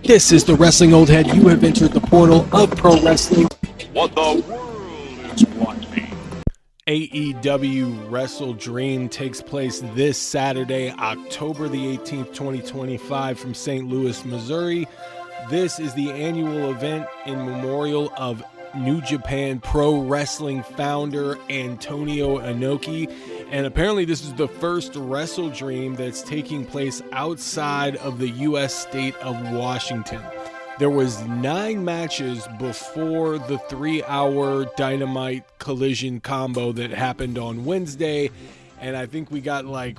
This is the Wrestling Old Head. You have entered the portal of pro wrestling. What the world is watching. AEW Wrestledream takes place this Saturday, October the 18th, 2025 from St. Louis, Missouri. This is the annual event in memorial of New Japan Pro Wrestling founder Antonio Inoki. And apparently this is the first Wrestledream that's taking place outside of the U.S. state of Washington. There was 9 matches before the 3-hour Dynamite Collision combo that happened on Wednesday. And I think we got like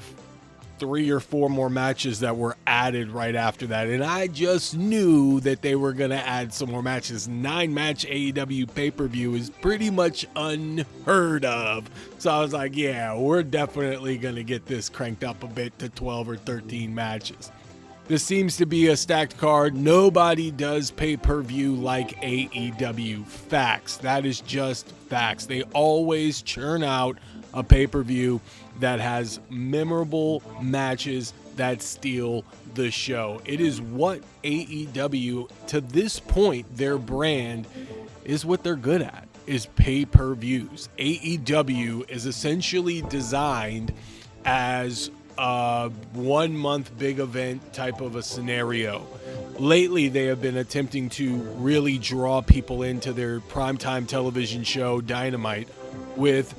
3 or 4 more matches that were added right after that. And I just knew that they were going to add some more matches. 9-match AEW pay-per-view is pretty much unheard of. So I was like, yeah, we're definitely going to get this cranked up a bit to 12 or 13 matches. This seems to be a stacked card. Nobody does pay-per-view like AEW. Facts. That is just facts. They always churn out a pay-per-view that has memorable matches that steal the show. It is what AEW, to this point, their brand is what they're good at, is pay-per-views. AEW is essentially designed as a 1-month big event type of a scenario. Lately, they have been attempting to really draw people into their primetime television show, Dynamite, with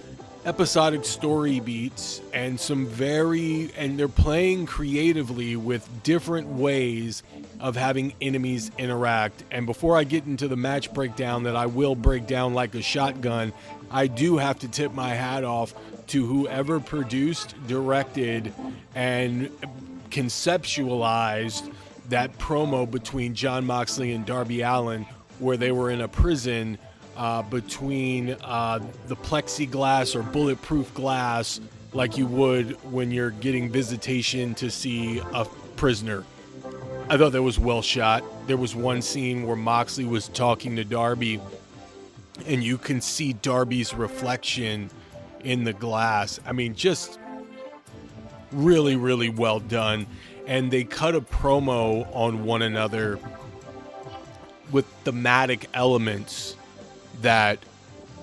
episodic story beats and and they're playing creatively with different ways of having enemies interact. And before I get into the match breakdown that I will break down like a shotgun, I do have to tip my hat off to whoever produced, directed, and conceptualized that promo between Jon Moxley and Darby Allin, where they were in a prison between the plexiglass or bulletproof glass, like you would when you're getting visitation to see a prisoner. I thought that was well shot. There was one scene where Moxley was talking to Darby, and you can see Darby's reflection in the glass. I mean, just really, really well done. And they cut a promo on one another with thematic elements that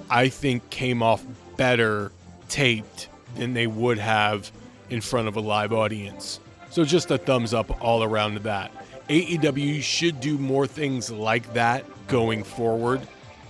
I think came off better taped than they would have in front of a live audience. So just a thumbs up all around to that. AEW should do more things like that going forward.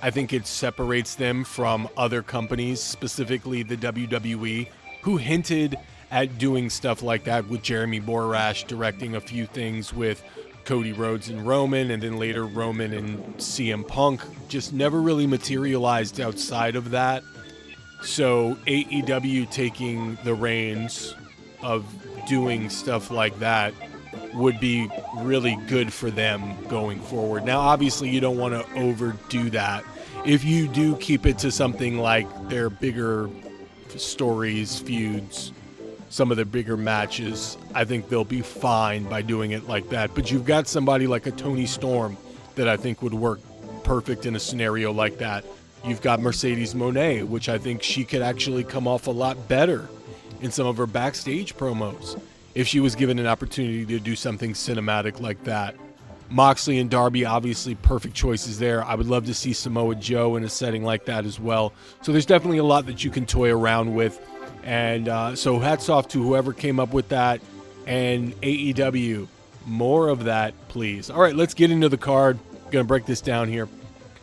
I think it separates them from other companies, specifically the WWE, who hinted at doing stuff like that with Jeremy Borash directing a few things with Cody Rhodes and Roman, and then later Roman and CM Punk. Just never really materialized outside of that. So AEW taking the reins of doing stuff like that would be really good for them going forward. Now, obviously, you don't want to overdo that. If you do keep it to something like their bigger stories, feuds, some of the bigger matches, I think they'll be fine by doing it like that. But you've got somebody like a Toni Storm that I think would work perfect in a scenario like that. You've got Mercedes Moné, which I think she could actually come off a lot better in some of her backstage promos if she was given an opportunity to do something cinematic like that. Moxley and Darby, obviously perfect choices there. I would love to see Samoa Joe in a setting like that as well. So there's definitely a lot that you can toy around with. And so hats off to whoever came up with that. And AEW, more of that, please. All right, let's get into the card. Going to break this down here.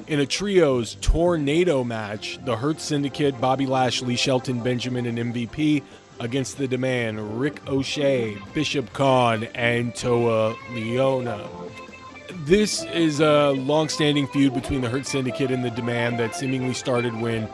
In a trios tornado match, the Hurt Syndicate, Bobby Lashley, Shelton Benjamin, and MVP against The Demand, Rick O'Shea, Bishop Kaun, and Toa Liona. This is a long-standing feud between the Hurt Syndicate and The Demand that seemingly started when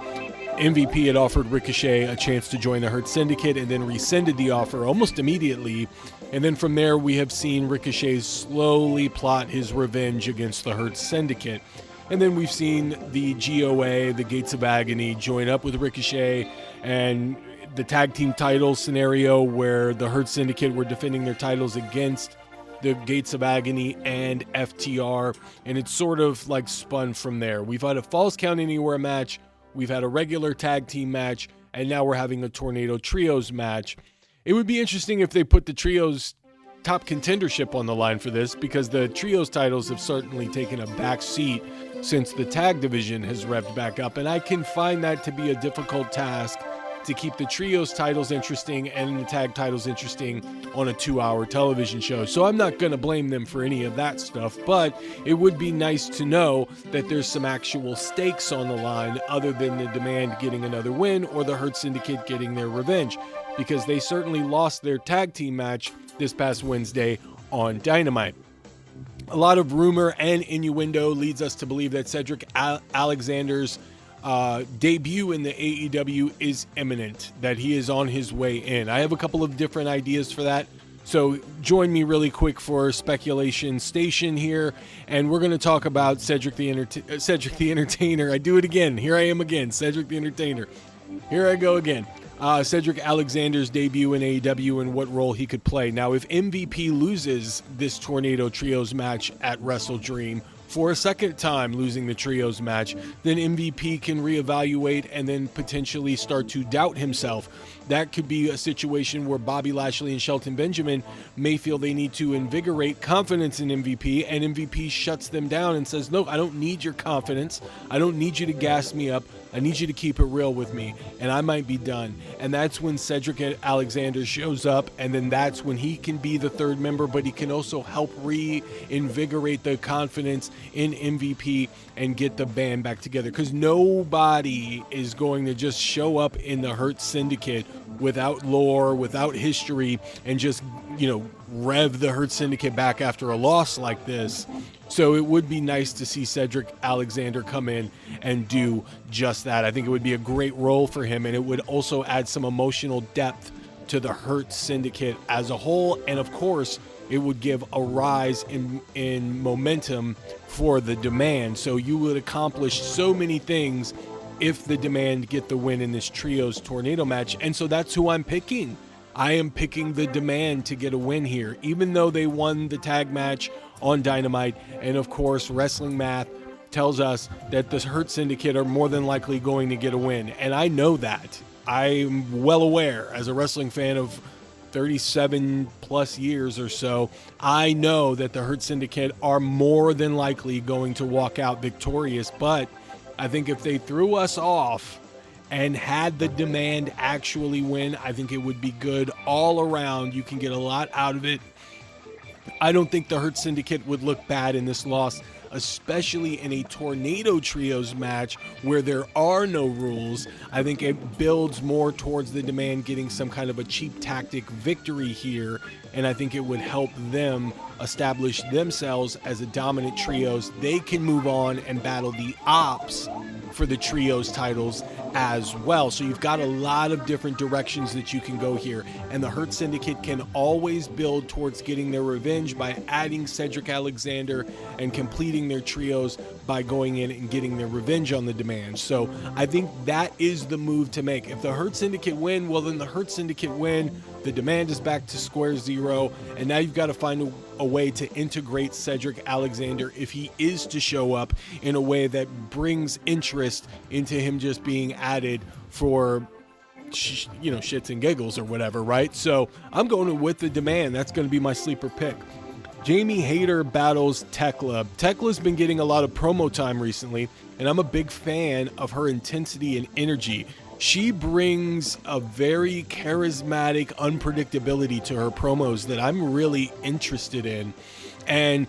MVP had offered Ricochet a chance to join the Hurt Syndicate and then rescinded the offer almost immediately. And then from there, we have seen Ricochet slowly plot his revenge against the Hurt Syndicate. And then we've seen the GOA, the Gates of Agony, join up with Ricochet, and the tag team title scenario where the Hurt Syndicate were defending their titles against the Gates of Agony and FTR, and it's sort of like spun from there. We've had a Falls Count Anywhere match, we've had a regular tag team match, and now we're having a Tornado Trios match. It would be interesting if they put the trios top contendership on the line for this, because the trios titles have certainly taken a back seat since the tag division has revved back up, and I can find that to be a difficult task to keep the trios titles interesting and the tag titles interesting on a 2-hour television show. So I'm not going to blame them for any of that stuff, but it would be nice to know that there's some actual stakes on the line other than the Demand getting another win or the Hurt Syndicate getting their revenge, because they certainly lost their tag team match this past Wednesday on Dynamite. A lot of rumor and innuendo leads us to believe that Cedric Alexander's debut in the AEW is imminent, that he is on his way in. I have a couple of different ideas for that, so join me really quick for Speculation Station here, and we're going to talk about Cedric the Entertainer. I do it again. Here I am again, Cedric the Entertainer. Here I go again. Cedric Alexander's debut in AEW and what role he could play. Now, if MVP loses this Tornado Trios match at Wrestledream, for a second time losing the trios match, then MVP can reevaluate and then potentially start to doubt himself. That could be a situation where Bobby Lashley and Shelton Benjamin may feel they need to invigorate confidence in MVP, and MVP shuts them down and says, no, I don't need your confidence. I don't need you to gas me up. I need you to keep it real with me, and I might be done. And that's when Cedric Alexander shows up, and then that's when he can be the third member, but he can also help reinvigorate the confidence in MVP and get the band back together, because nobody is going to just show up in the Hurt Syndicate without lore, without history, and just, rev the Hurt Syndicate back after a loss like this. So it would be nice to see Cedric Alexander come in and do just that. I think it would be a great role for him, and it would also add some emotional depth to the Hurt Syndicate as a whole. And of course, it would give a rise in momentum for the Demand. So you would accomplish so many things if the Demand get the win in this Trios Tornado match. And so that's who I'm picking. I am picking the Demand to get a win here, even though they won the tag match on Dynamite. And of course, wrestling math tells us that the Hurt Syndicate are more than likely going to get a win. And I know that. I'm well aware, as a wrestling fan of 37 plus years or so, I know that the Hurt Syndicate are more than likely going to walk out victorious. But I think if they threw us off and had the Demand actually win, I think it would be good all around. You can get a lot out of it. I don't think the Hurt Syndicate would look bad in this loss, especially in a Tornado Trios match where there are no rules. I think it builds more towards the Demand getting some kind of a cheap tactic victory here, and I think it would help them establish themselves as a dominant trios. They can move on and battle the Ops for the trios titles as well. So you've got a lot of different directions that you can go here, and the Hurt Syndicate can always build towards getting their revenge by adding Cedric Alexander and completing their trios by going in and getting their revenge on the Demand. So I think that is the move to make. If the Hurt Syndicate win, well, then the Hurt Syndicate win. The Demand is back to square zero, and now you've got to find a way to integrate Cedric Alexander, if he is to show up, in a way that brings interest into him just being added for shits and giggles or whatever, right? So I'm going with the Demand. That's going to be my sleeper pick. Jamie Hayter battles Tekla. Tekla's been getting a lot of promo time recently, and I'm a big fan of her intensity and energy. She brings a very charismatic unpredictability to her promos that I'm really interested in. And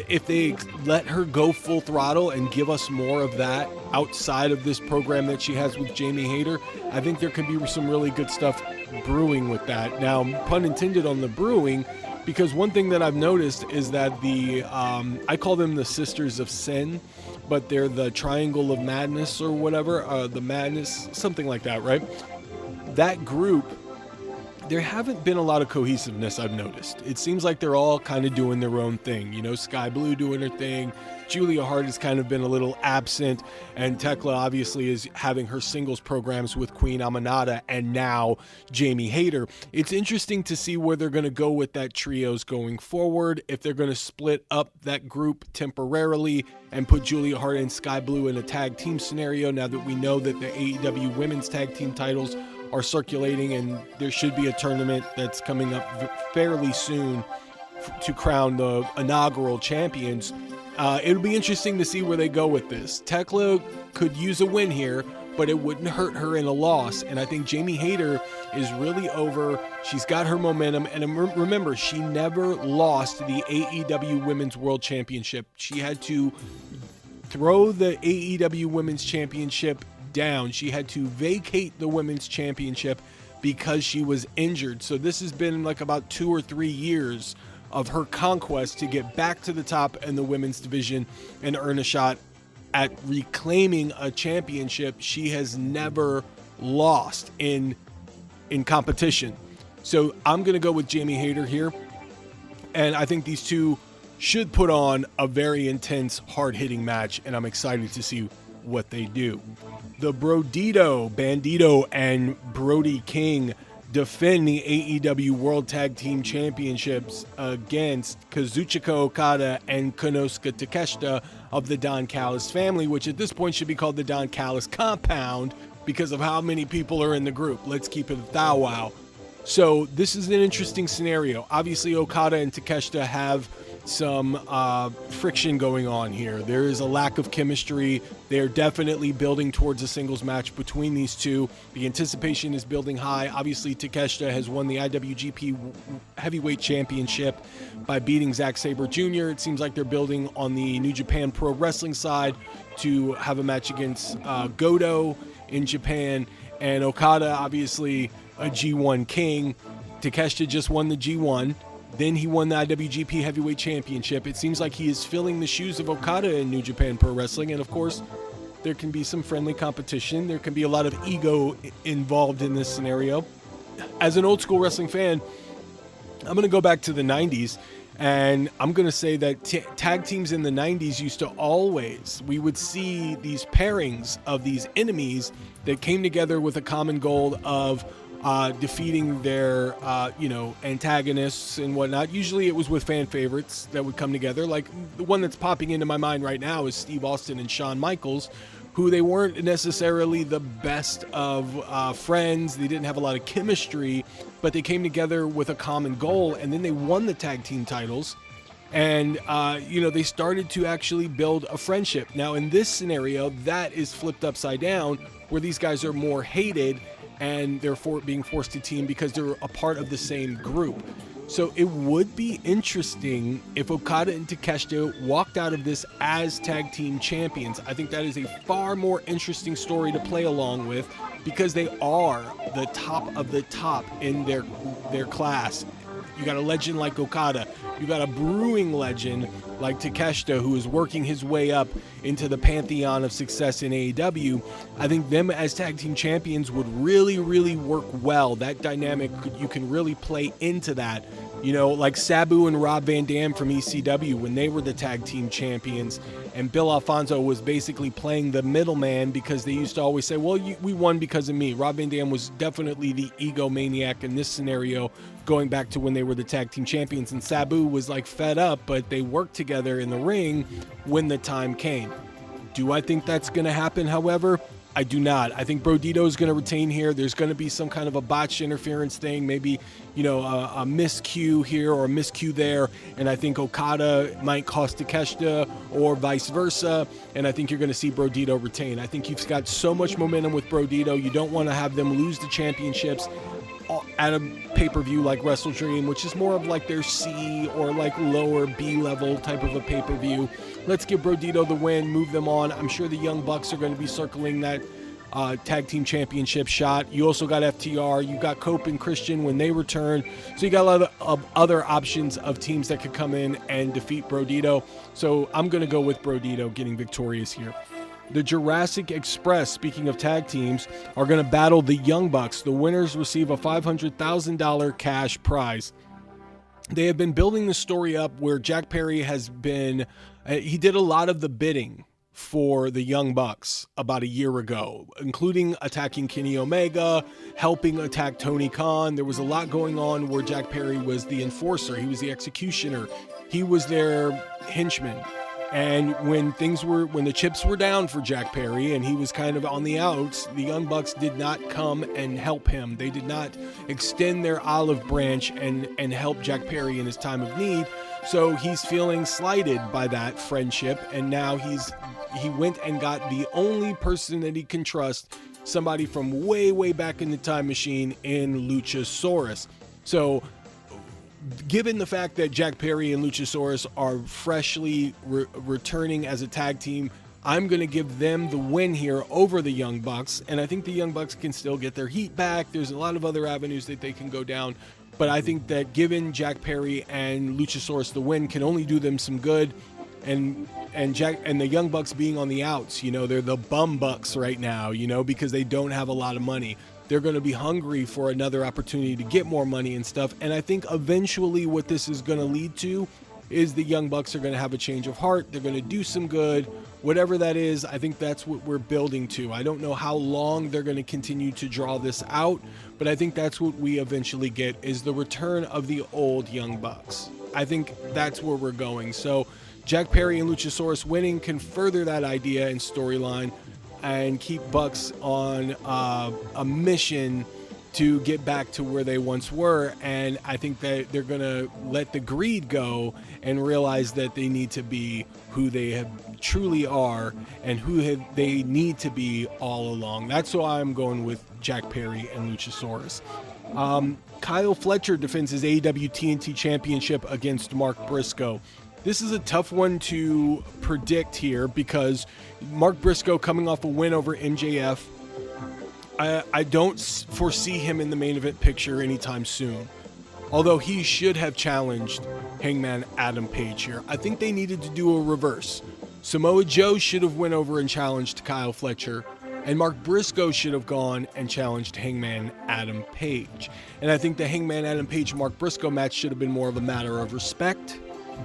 if they let her go full throttle and give us more of that outside of this program that she has with Jamie Hayter, I think there could be some really good stuff brewing with that. Now, pun intended on the brewing, because one thing that I've noticed is that I call them the Sisters of Sin, but they're the Triangle of Madness or whatever, the Madness, something like that, right? That group, there haven't been a lot of cohesiveness, I've noticed. It seems like they're all kind of doing their own thing. Sky Blue doing her thing. Julia Hart has kind of been a little absent, and Tekla obviously is having her singles programs with Queen Aminata and now Jamie Hayter. It's interesting to see where they're going to go with that trios going forward, if they're going to split up that group temporarily and put Julia Hart and Sky Blue in a tag team scenario, now that we know that the AEW women's tag team titles are circulating, and there should be a tournament that's coming up fairly soon to crown the inaugural champions. It'll be interesting to see where they go with this. Tekla could use a win here, but it wouldn't hurt her in a loss. And I think Jamie Hayter is really over. She's got her momentum. And remember, she never lost the AEW Women's World Championship. She had to throw the AEW Women's Championship down. She had to vacate the Women's Championship because she was injured. So this has been like about 2 or 3 years of her conquest to get back to the top in the women's division and earn a shot at reclaiming a championship she has never lost in competition. So I'm going to go with Jamie Hayter here. And I think these two should put on a very intense, hard-hitting match, and I'm excited to see what they do. The Bandito and Brody King defend the AEW World Tag Team Championships against Kazuchika Okada and Konosuke Takeshita of the Don Callis family, which at this point should be called the Don Callis Compound because of how many people are in the group. Let's keep it a thou wow. So this is an interesting scenario. Obviously, Okada and Takeshita have some friction going on here. There is a lack of chemistry. They're definitely building towards a singles match between these two. The anticipation is building high. Obviously, Takeshita has won the IWGP Heavyweight Championship by beating Zack Sabre Jr. It seems like they're building on the New Japan Pro Wrestling side to have a match against Goto in Japan. And Okada, obviously, a G1 king. Takeshita just won the G1. Then he won the IWGP Heavyweight Championship. It seems like he is filling the shoes of Okada in New Japan Pro Wrestling. And of course, there can be some friendly competition. There can be a lot of ego involved in this scenario. As an old school wrestling fan, I'm going to go back to the 90s. And I'm going to say that tag teams in the 90s used to we would see these pairings of these enemies that came together with a common goal of defeating their, antagonists and whatnot. Usually it was with fan favorites that would come together. Like the one that's popping into my mind right now is Steve Austin and Shawn Michaels, who they weren't necessarily the best of friends. They didn't have a lot of chemistry, but they came together with a common goal, and then they won the tag team titles. And, they started to actually build a friendship. Now, in this scenario, that is flipped upside down, where these guys are more hated and they're being forced to team because they're a part of the same group. So it would be interesting if Okada and Takeshita walked out of this as tag team champions. I think that is a far more interesting story to play along with because they are the top of the top in their class. You got a legend like Okada. You got a brewing legend like Takeshita, who is working his way up into the pantheon of success in AEW. I think them as tag team champions would really, really work well. That dynamic, you can really play into that. Like Sabu and Rob Van Dam from ECW when they were the tag team champions, and Bill Alfonso was basically playing the middleman because they used to always say, well, we won because of me. Rob Van Dam was definitely the egomaniac in this scenario, going back to when they were the tag team champions, and Sabu was like fed up, but they worked together in the ring when the time came. Do I think that's going to happen, however? I do not. I think Brodito is going to retain here. There's going to be some kind of a botched interference thing, maybe, a miscue here or a miscue there. And I think Okada might cost Takeshita or vice versa. And I think you're going to see Brodito retain. I think you've got so much momentum with Brodito. You don't want to have them lose the championships at a pay-per-view like Wrestledream, which is more of like their C or like lower B level type of a pay-per-view. Let's give Brodito the win, move them on. I'm sure the Young Bucks are going to be circling that tag team championship shot. You also got FTR. You got Cope and Christian when they return. So you got a lot of other options of teams that could come in and defeat Brodito. So I'm going to go with Brodito getting victorious here. The Jurassic Express, speaking of tag teams, are going to battle the Young Bucks. The winners receive a $500,000 cash prize. They have been building the story up where Jack Perry has been, he did a lot of the bidding for the Young Bucks about a year ago, including attacking Kenny Omega, helping attack Tony Khan. There was a lot going on where Jack Perry was the enforcer. He was the executioner. He was their henchman. And when the chips were down for Jack Perry and he was kind of on the outs, the Young Bucks did not come and help him. They did not extend their olive branch and help Jack Perry in his time of need. So he's feeling slighted by that friendship. And now he went and got the only person that he can trust, somebody from way, way back in the time machine in Luchasaurus. So given the fact that Jack Perry and Luchasaurus are freshly returning as a tag team, I'm going to give them the win here over the Young Bucks. And I think the Young Bucks can still get their heat back. There's a lot of other avenues that they can go down. But I think that giving Jack Perry and Luchasaurus the win can only do them some good. And the Young Bucks being on the outs, they're the bum bucks right now, because they don't have a lot of money. They're going to be hungry for another opportunity to get more money and stuff. And I think eventually what this is going to lead to is the Young Bucks are going to have a change of heart. They're going to do some good, whatever that is. I think that's what we're building to. I don't know how long they're going to continue to draw this out, but I think that's what we eventually get is the return of the old Young Bucks. I think that's where we're going. So Jack Perry and Luchasaurus winning can further that idea and storyline and keep Bucks on a mission to get back to where they once were. And I think that they're going to let the greed go and realize that they need to be who they truly are and who they need to be all along. That's why I'm going with Jack Perry and Luchasaurus. Kyle Fletcher defends his AEW TNT Championship against Mark Briscoe. This is a tough one to predict here because Mark Briscoe coming off a win over MJF, I don't foresee him in the main event picture anytime soon. Although he should have challenged Hangman Adam Page here. I think they needed to do a reverse. Samoa Joe should have went over and challenged Kyle Fletcher, and Mark Briscoe should have gone and challenged Hangman Adam Page. And I think the Hangman Adam Page Mark Briscoe match should have been more of a matter of respect.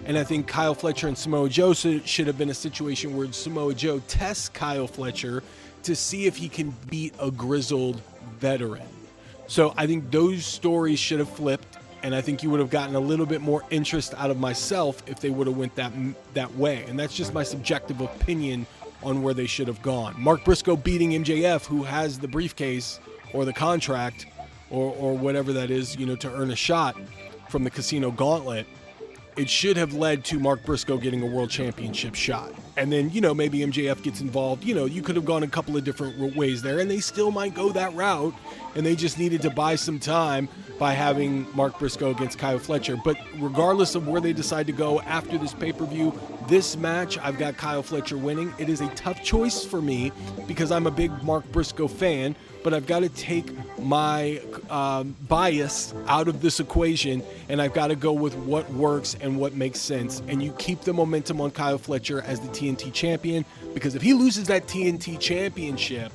And I think Kyle Fletcher and Samoa Joe should have been a situation where Samoa Joe tests Kyle Fletcher to see if he can beat a grizzled veteran. So I think those stories should have flipped, and I think you would have gotten a little bit more interest out of myself if they would have went that way. And that's just my subjective opinion on where they should have gone. Mark Briscoe beating MJF, who has the briefcase or the contract or whatever that is, to earn a shot from the Casino Gauntlet. It should have led to Mark Briscoe getting a world championship shot. And then, maybe MJF gets involved. You could have gone a couple of different ways there, and they still might go that route. And they just needed to buy some time by having Mark Briscoe against Kyle Fletcher. But regardless of where they decide to go after this pay-per-view, this match, I've got Kyle Fletcher winning. It is a tough choice for me because I'm a big Mark Briscoe fan, but I've got to take my bias out of this equation, and I've got to go with what works and what makes sense. And you keep the momentum on Kyle Fletcher as the TNT champion, because if he loses that TNT championship,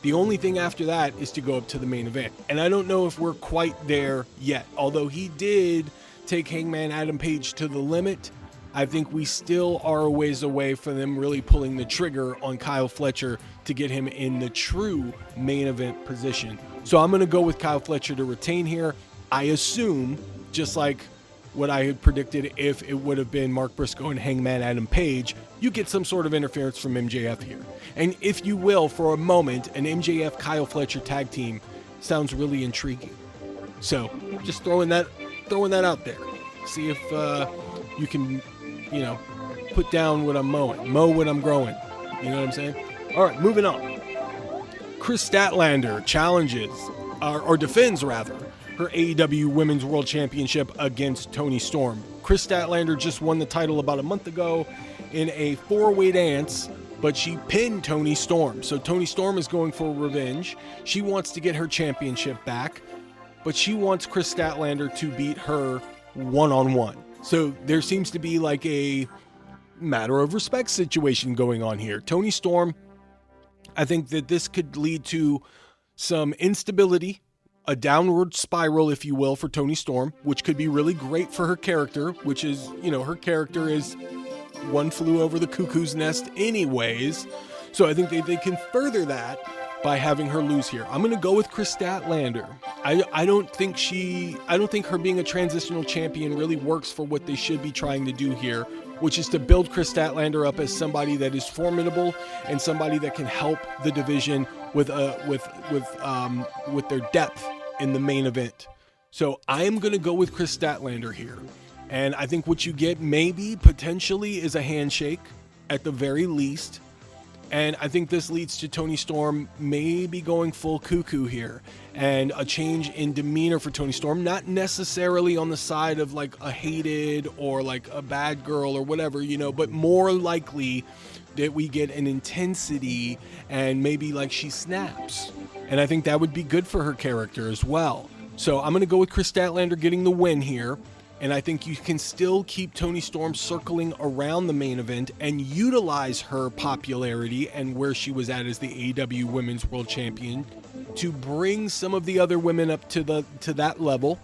the only thing after that is to go up to the main event. And I don't know if we're quite there yet. Although he did take Hangman Adam Page to the limit, I think we still are a ways away from them really pulling the trigger on Kyle Fletcher to get him in the true main event position. So I'm going to go with Kyle Fletcher to retain here. I assume, just like what I had predicted, if it would have been Mark Briscoe and Hangman Adam Page, you get some sort of interference from MJF here. And if you will, for a moment, an MJF Kyle Fletcher tag team sounds really intriguing. So just throwing that out there. See if you can, put down what I'm mowing, mow what I'm growing. You know what I'm saying? All right, moving on. Chris Statlander challenges, or defends rather, her AEW Women's World Championship against Toni Storm. Chris Statlander just won the title about a month ago in a four-way dance, but she pinned Toni Storm. So Toni Storm is going for revenge. She wants to get her championship back, but she wants Chris Statlander to beat her one-on-one. So there seems to be like a matter of respect situation going on here. Toni Storm, I think that this could lead to some instability, a downward spiral, if you will, for Toni Storm, which could be really great for her character, which is, her character is one flew over the cuckoo's nest anyways. So I think they can further that by having her lose here. I'm going to go with Chris Statlander. I don't think her being a transitional champion really works for what they should be trying to do here which is to build Chris Statlander up as somebody that is formidable and somebody that can help the division with their depth in the main event. So I am going to go with Chris Statlander here. And I think what you get maybe potentially is a handshake at the very least. And I think this leads to Toni Storm maybe going full cuckoo here and a change in demeanor for Toni Storm, not necessarily on the side of like a hated or like a bad girl or whatever, you know, but more likely that we get an intensity and maybe like she snaps. And I think that would be good for her character as well. So I'm going to go with Chris Statlander getting the win here. And I think you can still keep Toni Storm circling around the main event and utilize her popularity and where she was at as the AEW Women's World Champion to bring some of the other women up to that level,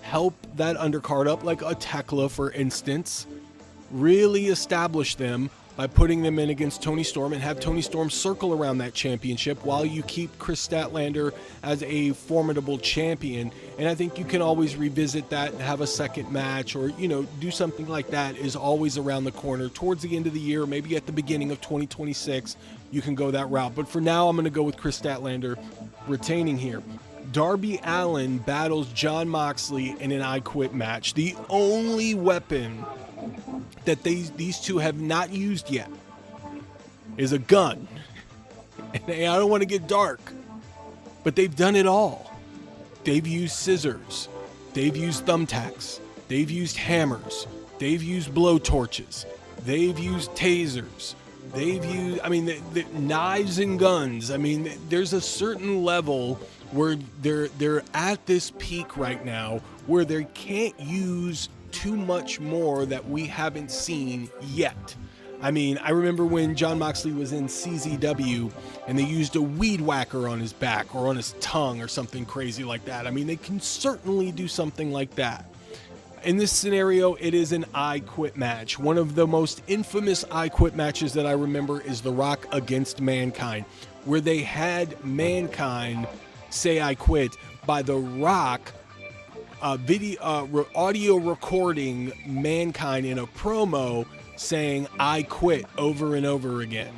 help that undercard up, like a Tekla, for instance, really establish them by putting them in against Toni Storm and have Toni Storm circle around that championship while you keep Chris Statlander as a formidable champion. And I think you can always revisit that and have a second match or, you know, do something like that is always around the corner towards the end of the year, maybe at the beginning of 2026, you can go that route. But for now, I'm going to go with Chris Statlander retaining here. Darby Allin battles Jon Moxley in an I Quit match. The only weapon that these two have not used yet is a gun. And I don't want to get dark, but they've done it all. They've used scissors. They've used thumbtacks. They've used hammers. They've used blowtorches. They've used tasers. They've used, I mean, the knives and guns. I mean, there's a certain level where they're at this peak right now where they can't use too much more that we haven't seen yet. I mean, I remember when Jon Moxley was in CZW and they used a weed whacker on his back or on his tongue or something crazy like that. I mean, they can certainly do something like that. In this scenario, it is an I Quit match. One of the most infamous I Quit matches that I remember is The Rock against Mankind, where they had Mankind say I quit by The Rock audio recording Mankind in a promo saying I quit over and over again.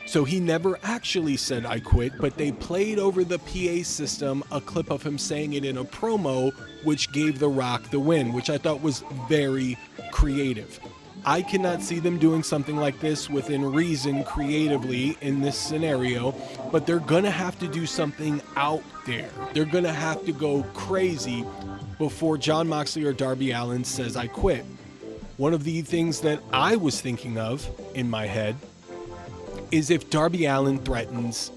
So he never actually said I quit, but they played over the PA system a clip of him saying it in a promo, which gave The Rock the win, which I thought was very creative. I cannot see them doing something like this within reason creatively in this scenario, but they're going to have to do something out there. They're going to have to go crazy before Jon Moxley or Darby Allin says I quit. One of the things that I was thinking of in my head is if Darby Allin threatens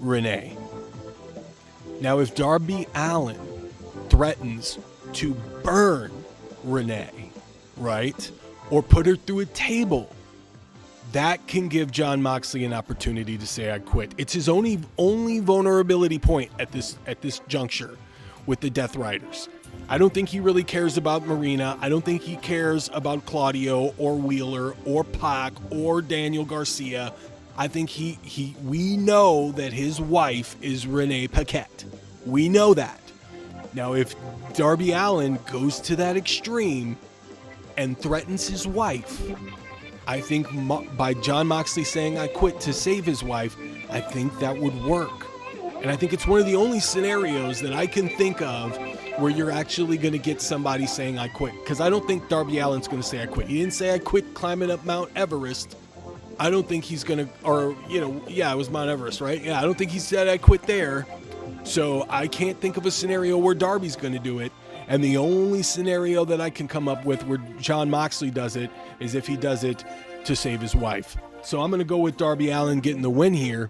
Renee. Now, if Darby Allin threatens to burn Renee, right? Or put her through a table, that can give Jon Moxley an opportunity to say I quit. It's his only vulnerability point at this juncture with the Death Riders. I don't think he really cares about Marina. I don't think he cares about Claudio or Wheeler or Pac or Daniel Garcia. I think we know that his wife is Renee Paquette. We know that. Now, if Darby Allin goes to that extreme and threatens his wife, I think by Jon Moxley saying I quit to save his wife, I think that would work. And I think it's one of the only scenarios that I can think of where you're actually going to get somebody saying I quit. Because I don't think Darby Allin's going to say I quit. He didn't say I quit climbing up Mount Everest. I don't think he's going to, or, you know, yeah, it was Mount Everest, right? Yeah, I don't think he said I quit there. So I can't think of a scenario where Darby's going to do it. And the only scenario that I can come up with where Jon Moxley does it is if he does it to save his wife. So I'm going to go with Darby Allin getting the win here.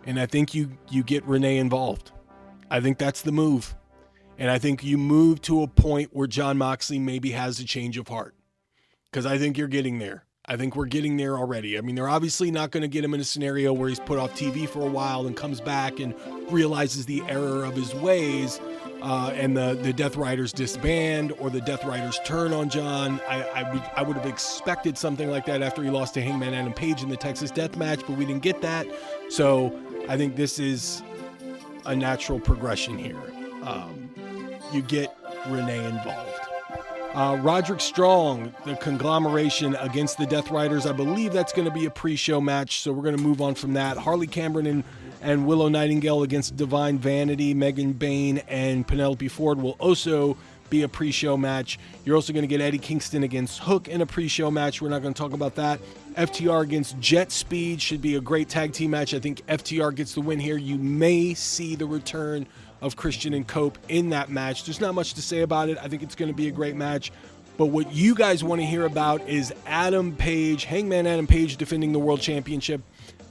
And I think you get Renee involved. I think that's the move. And I think you move to a point where Jon Moxley maybe has a change of heart. Because I think you're getting there. I think we're getting there already. I mean, they're obviously not going to get him in a scenario where he's put off TV for a while and comes back and realizes the error of his ways, and the Death Riders disband or the Death Riders turn on John. I would have expected something like that after he lost to Hangman Adam Page in the Texas Death Match, but we didn't get that. So I think this is a natural progression here. You get Renee involved. Roderick Strong, the conglomeration against the Death Riders. I believe that's going to be a pre-show match, so we're going to move on from that. Harley Cameron and Willow Nightingale against Divine Vanity. Megan Bain and Penelope Ford will also be a pre-show match. You're also going to get Eddie Kingston against Hook in a pre-show match. We're not going to talk about that. FTR against Jet Speed should be a great tag team match. I think FTR gets the win here. You may see the return of Christian and Cope in that match. There's not much to say about it. I think it's going to be a great match. But what you guys want to hear about is Adam Page, Hangman Adam Page, defending the World Championship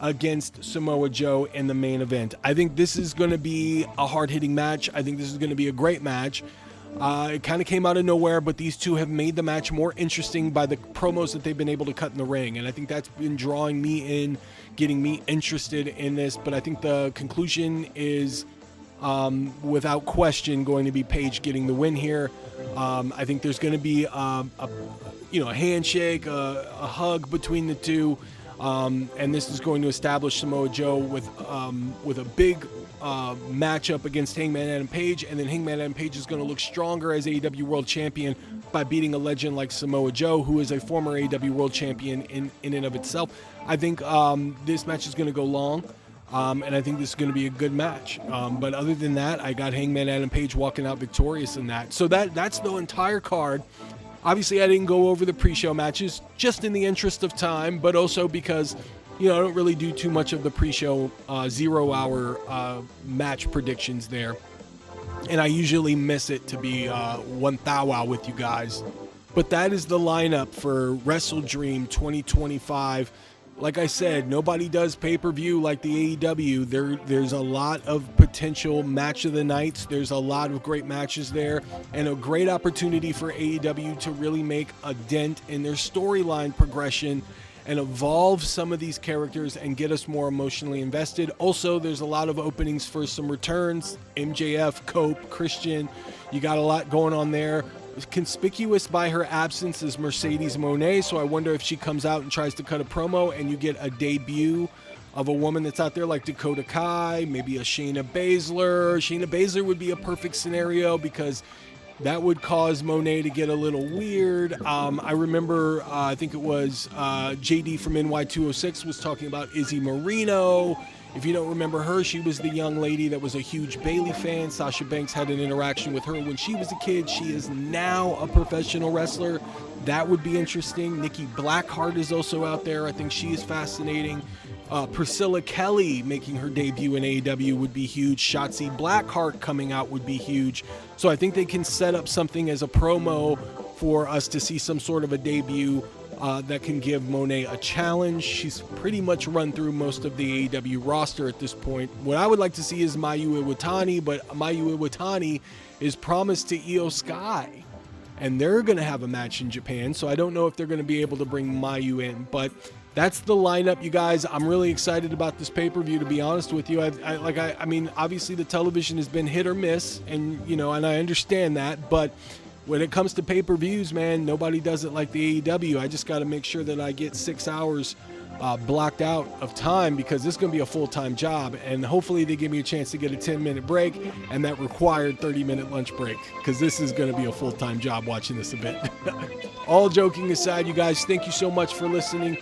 against Samoa Joe in the main event. I think this is going to be a hard-hitting match. I think this is going to be a great match. It kind of came out of nowhere, but these two have made the match more interesting by the promos that they've been able to cut in the ring. And I think that's been drawing me in, getting me interested in this. But I think the conclusion is, without question, going to be Page getting the win here. I think there's going to be a handshake, a hug between the two. And this is going to establish Samoa Joe with a big matchup against Hangman Adam Page, and then Hangman Adam Page is going to look stronger as AEW World Champion by beating a legend like Samoa Joe, who is a former AEW World Champion in and of itself. I think this match is going to go long, and I think this is going to be a good match. But other than that, I got Hangman Adam Page walking out victorious in that. So that's the entire card. Obviously, I didn't go over the pre-show matches just in the interest of time, but also because, I don't really do too much of the pre-show 0 hour match predictions there. And I usually miss it to be one thou with you guys. But that is the lineup for Wrestledream 2025. Like I said, nobody does pay-per-view like the AEW. There's a lot of potential match of the nights. There's a lot of great matches there, and a great opportunity for AEW to really make a dent in their storyline progression and evolve some of these characters and get us more emotionally invested. Also, there's a lot of openings for some returns. MJF, Cope, Christian, you got a lot going on there. Conspicuous by her absence is Mercedes Moné, so I wonder if she comes out and tries to cut a promo and you get a debut of a woman that's out there like Dakota Kai, maybe a Shayna Baszler. Shayna Baszler would be a perfect scenario because that would cause Moné to get a little weird. I remember, I think it was JD from NY206 was talking about Izzy Marino. If you don't remember her, she was the young lady that was a huge Bayley fan. Sasha Banks had an interaction with her when she was a kid. She is now a professional wrestler. That would be interesting. Nikki Blackheart is also out there. I think she is fascinating. Priscilla Kelly making her debut in AEW would be huge. Shotzi Blackheart coming out would be huge. So I think they can set up something as a promo for us to see some sort of a debut that can give Moné a challenge. She's pretty much run through most of the AEW roster at this point. What I would like to see is Mayu Iwatani, but Mayu Iwatani is promised to Io Sky, and they're going to have a match in Japan, so I don't know if they're going to be able to bring Mayu in, but that's the lineup, you guys. I'm really excited about this pay-per-view, to be honest with you. I mean, obviously the television has been hit or miss, and and I understand that, but when it comes to pay-per-views, man, nobody does it like the AEW. I just got to make sure that I get 6 hours blocked out of time, because this is going to be a full-time job, and hopefully they give me a chance to get a 10-minute break and that required 30-minute lunch break, because this is going to be a full-time job watching this event. All joking aside, you guys, thank you so much for listening.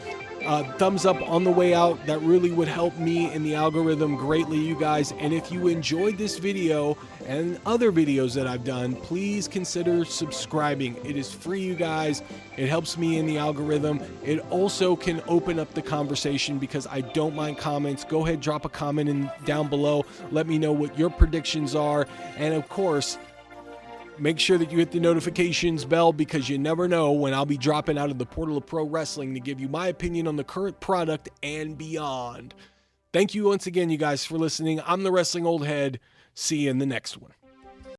Thumbs up on the way out. That really would help me in the algorithm greatly, you guys. And if you enjoyed this video and other videos that I've done, please consider subscribing. It is free, you guys. It helps me in the algorithm. It also can open up the conversation, because I don't mind comments. Go ahead, drop a comment down below. Let me know what your predictions are. And of course, make sure that you hit the notifications bell, because you never know when I'll be dropping out of the portal of pro wrestling to give you my opinion on the current product and beyond. Thank you once again, you guys, for listening. I'm the Wrestling Old Head. See you in the next one.